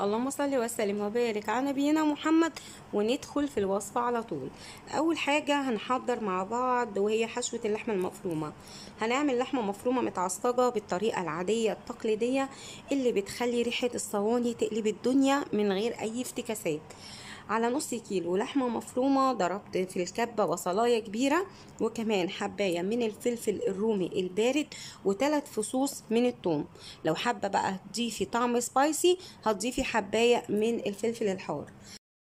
اللهم صل وسلم وبارك على نبينا محمد. وندخل في الوصفة على طول. اول حاجة هنحضر مع بعض وهي حشوة اللحمة المفرومة. هنعمل لحمة مفرومة متعصجة بالطريقة العادية التقليدية اللي بتخلي ريحة الصواني تقلب الدنيا من غير اي افتكاسات. على نص كيلو لحمة مفرومة ضربت في الكبة بصلاية كبيرة، وكمان حباية من الفلفل الرومي البارد، وثلاث فصوص من الثوم. لو حابة بقى تضيفي طعم سبايسي هتضيفي حباية من الفلفل الحار.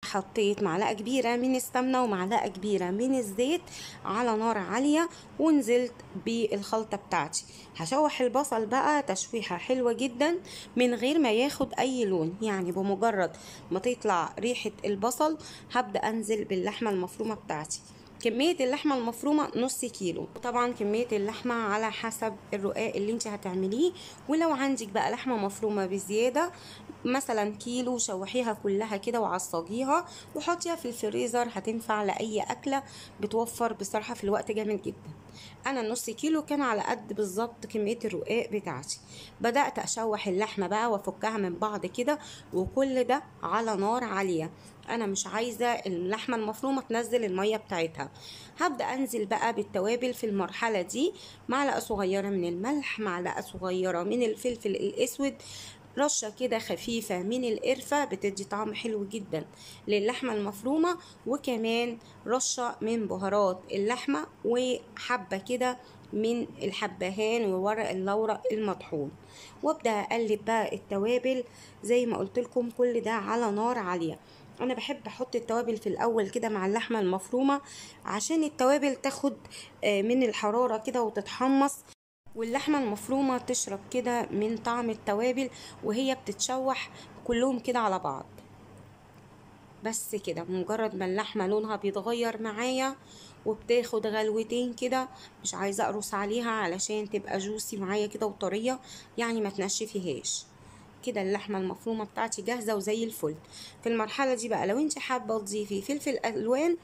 حطيت معلقة كبيرة من السمنة ومعلقة كبيرة من الزيت على نار عالية، ونزلت بالخلطة بتاعتي. هشوح البصل بقى تشويحة حلوة جدا من غير ما ياخد اي لون، يعني بمجرد ما تطلع ريحة البصل هبدأ انزل باللحمة المفرومة بتاعتي. كمية اللحمة المفرومة نص كيلو. طبعا كمية اللحمة على حسب الرقاق اللي انت هتعمليه، ولو عندك بقى لحمة مفرومة بزيادة مثلا كيلو شوحيها كلها كده وعصجيها وحطيها في الفريزر، هتنفع لأي أكلة. بتوفر بصراحة في الوقت جامد جدا. انا النص كيلو كان على قد بالظبط كمية الرقاق بتاعتي. بدأت اشوح اللحمة بقى وافكها من بعض كده، وكل ده على نار عالية. انا مش عايزة اللحمة المفرومة تنزل المية بتاعتها. هبدأ انزل بقى بالتوابل في المرحلة دي. معلقة صغيرة من الملح، معلقة صغيرة من الفلفل الاسود، رشة كده خفيفة من القرفة بتدي طعم حلو جدا للحمة المفرومة، وكمان رشة من بهارات اللحمة، وحبة كده من الحبهان وورق اللورة المطحون. وابدأ اقلب بقى التوابل زي ما قلت لكم، كل ده على نار عالية. انا بحب احط التوابل في الاول كده مع اللحمة المفرومة عشان التوابل تاخد من الحرارة كده وتتحمص، واللحمة المفرومة تشرب كده من طعم التوابل وهي بتتشوح كلهم كده على بعض. بس كده مجرد ما اللحمة لونها بيتغير معايا وبتاخد غلوتين كده، مش عايزة اقرص عليها علشان تبقى جوسي معايا كده وطرية، يعني ما تنشفيهاش. كده اللحمة المفرومة بتاعتي جاهزة وزي الفل. في المرحلة دي بقى لو انت حابة تضيفي فلفل الوان،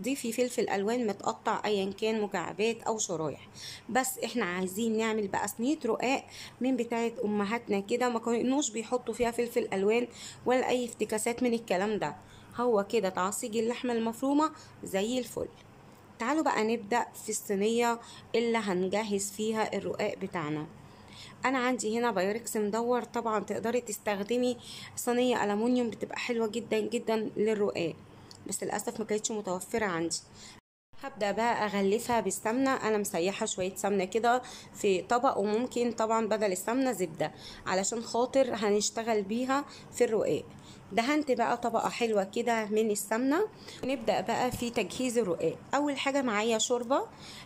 ضيفي فلفل الوان متقطع ايا كان مكعبات او شرايح. بس احنا عايزين نعمل بقى صينيه رقاق من بتاعه امهاتنا كده، ما كانوش بيحطوا فيها فلفل الوان ولا اي افتكاسات من الكلام ده. هو كده تعصيج اللحمه المفرومه زي الفل. تعالوا بقى نبدا في الصينيه اللي هنجهز فيها الرقاق بتاعنا. انا عندي هنا بايركس مدور، طبعا تقدري تستخدمي صينيه ألمونيوم بتبقى حلوه جدا جدا للرقاق، بس للاسف ما كانتش متوفره عندي. هبدأ بقى أغلفها بالسمنة. أنا مسيحة شوية سمنة كده في طبق، وممكن طبعا بدل السمنة زبدة علشان خاطر هنشتغل بيها في الرقاق. دهنت بقى طبقة حلوة كده من السمنة. نبدأ بقى في تجهيز الرقاق. أول حاجة معايا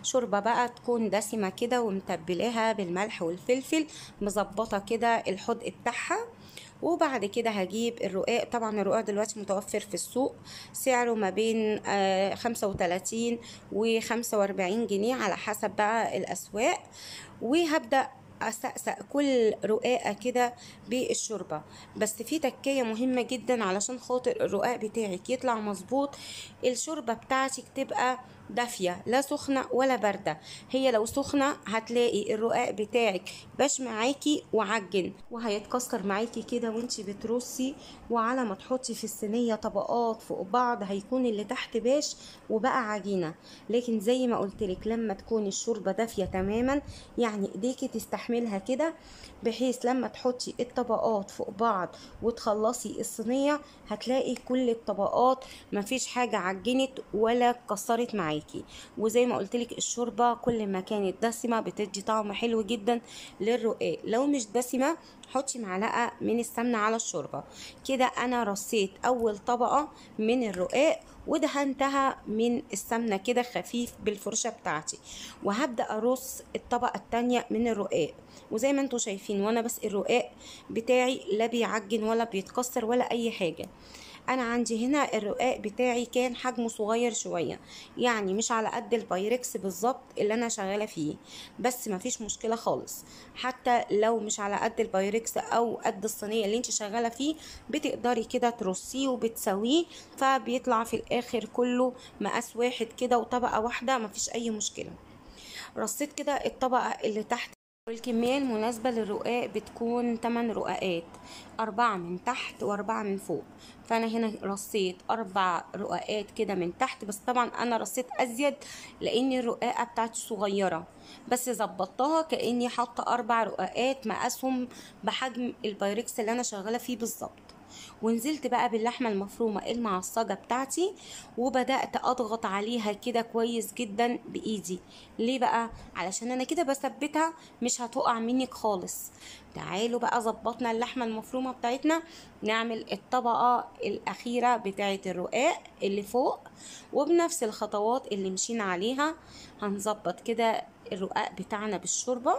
شوربة بقى تكون دسمة كده ومتبلاها بالملح والفلفل، مظبطة كده الحدق بتاعها. وبعد كده هجيب الرقاق. طبعا الرقاق دلوقتي متوفر في السوق، سعره ما بين 35 و45 جنيه على حسب بقى الأسواق. وهبدأ أسقسق كل رقاقة كده بالشوربة. بس في تكية مهمة جدا علشان خاطر الرقاق بتاعك يطلع مظبوط، الشوربة بتاعتك تبقى دافية، لا سخنة ولا باردة. هي لو سخنة هتلاقي الرقاق بتاعك باش معاكي وعجن وهيتكسر معاكي كده وانتي بترصي، وعلى ما تحطي في الصينية طبقات فوق بعض هيكون اللي تحت باش وبقى عجينة. لكن زي ما قلتلك لما تكون الشوربة دافية تماما، يعني ايديكي تستحملها كده، بحيث لما تحطي الطبقات فوق بعض وتخلصي الصينية هتلاقي كل الطبقات مفيش حاجة عجنت ولا اتكسرت معاكي. وزي ما قلتلك الشوربة كل ما كانت دسمة بتدي طعم حلو جدا للرقاق. لو مش دسمة حطي معلقة من السمنة على الشوربة. كده انا رصيت اول طبقة من الرقاق ودهنتها من السمنة كده خفيف بالفرشة بتاعتي، وهبدأ ارص الطبقة التانية من الرقاق. وزي ما انتوا شايفين وانا بس الرقاق بتاعي لا بيعجن ولا بيتكسر ولا اي حاجة. انا عندي هنا الرقاق بتاعي كان حجمه صغير شوية، يعني مش على قد البايركس بالظبط اللي انا شغالة فيه، بس مفيش مشكلة خالص. حتى لو مش على قد البايركس او قد الصينية اللي انت شغالة فيه بتقدري كده ترصيه وبتسويه، فبيطلع في الاخر كله مقاس واحد كده وطبقة واحدة، مفيش اي مشكلة. رصيت كده الطبقة اللي تحت والكمية المناسبة للرقاق بتكون 8 رقاقات، 4 من تحت و4 من فوق. فأنا هنا رصيت 4 رقاقات كده من تحت، بس طبعا أنا رصيت أزيد لأن الرقاقة بتاعتي صغيرة، بس ظبطتها كأني حاطة 4 رقاقات مقاسهم بحجم البايركس اللي أنا شغالة فيه بالظبط. ونزلت بقى باللحمة المفرومة المعصجة بتاعتي، وبدأت اضغط عليها كده كويس جدا بايدي. ليه بقى؟ علشان انا كده بثبتها مش هتقع منك خالص. تعالوا بقى ظبطنا اللحمة المفرومة بتاعتنا، نعمل الطبقة الاخيرة بتاعت الرقاق اللي فوق، وبنفس الخطوات اللي مشينا عليها هنظبط كده الرقاق بتاعنا بالشوربة،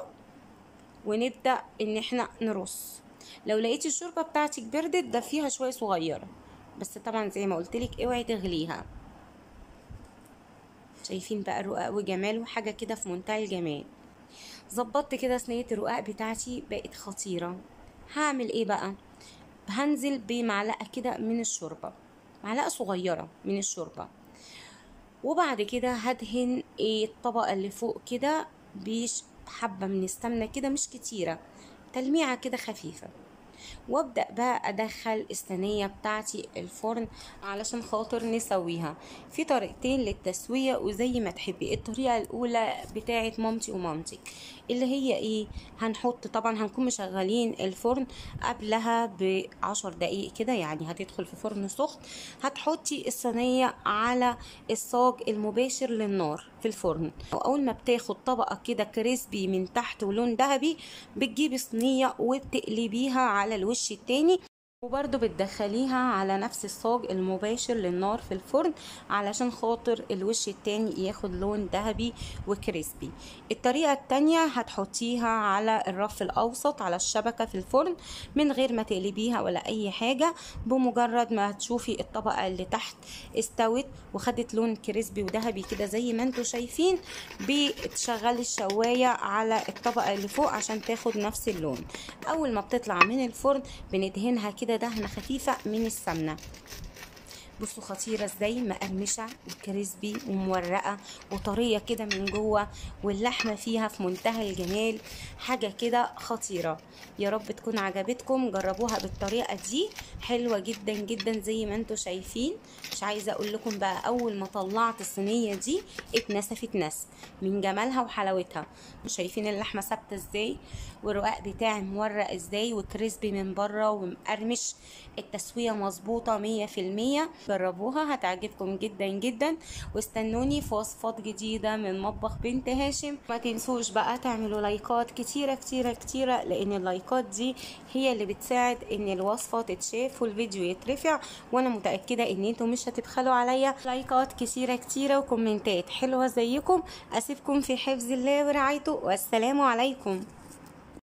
ونبدأ ان احنا نرص. لو لقيتي الشوربه بتاعتك بردت دفيها شويه صغيره، بس طبعا زي ما قلتلك اوعي تغليها. شايفين بقى الرقاق وجماله؟ حاجه كده في منتهى الجمال. ظبطت كده صينيه الرقاق بتاعتي بقت خطيره. هعمل ايه بقى؟ هنزل بمعلقه كده من الشوربه، معلقه صغيره من الشوربه، وبعد كده هدهن الطبقه اللي فوق كده بحبه من السمنه كده، مش كتيره، تلميعه كده خفيفه. وابدأ بقى ادخل الصينية بتاعتي الفرن علشان خاطر نسويها. في طريقتين للتسوية وزي ما تحبي. الطريقة الاولى بتاعت مامتي ومامتك، اللي هي ايه؟ هنحط طبعا هنكون مشغلين الفرن قبلها ب10 دقايق كده، يعني هتدخل في فرن سخن. هتحطي الصينية على الصاج المباشر للنار في الفرن، واول ما بتاخد طبقة كده كريسبي من تحت ولون ذهبي، بتجيبي صينية وبتقلبيها على الوش التاني، وبرضو بتدخليها على نفس الصاج المباشر للنار في الفرن علشان خاطر الوش التاني ياخد لون ذهبي وكريسبي. الطريقة التانية هتحطيها على الرف الاوسط على الشبكة في الفرن من غير ما تقلبيها ولا اي حاجة. بمجرد ما تشوفي الطبقة اللي تحت استوت وخدت لون كريسبي وذهبي كده زي ما انتوا شايفين، بتشغلي الشواية على الطبقة اللي فوق عشان تاخد نفس اللون. اول ما بتطلع من الفرن بندهنها كده دهنة خفيفة من السمنة. بصوا خطيرة ازاي، مقرمشة وكريسبي ومورقة وطرية كده من جوه، واللحمة فيها في منتهى الجمال. حاجة كده خطيرة. يا رب تكون عجبتكم، جربوها بالطريقة دي، حلوة جدا جدا زي ما انتوا شايفين. مش عايزة اقول لكم بقى، اول ما طلعت الصينية دي اتنسفت نسف من جمالها وحلاوتها. مش شايفين اللحمة ثابتة ازاي، والرقاق بتاعي مورق ازاي وكريسبي من بره ومقرمش. التسوية مظبوطة 100%. جربوها هتعجبكم جدا جدا، واستنوني في وصفات جديدة من مطبخ بنت هاشم. ما تنسوش بقى تعملوا لايكات كتيرة كتيرة كتيرة، لان اللايكات دي هي اللي بتساعد ان الوصفة تتشاف والفيديو يترفع، وانا متأكدة ان انتوا مش هتبخلوا عليا. لايكات كتيرة كتيرة وكومنتات حلوة زيكم. اسيبكم في حفظ الله ورعايته، والسلام عليكم.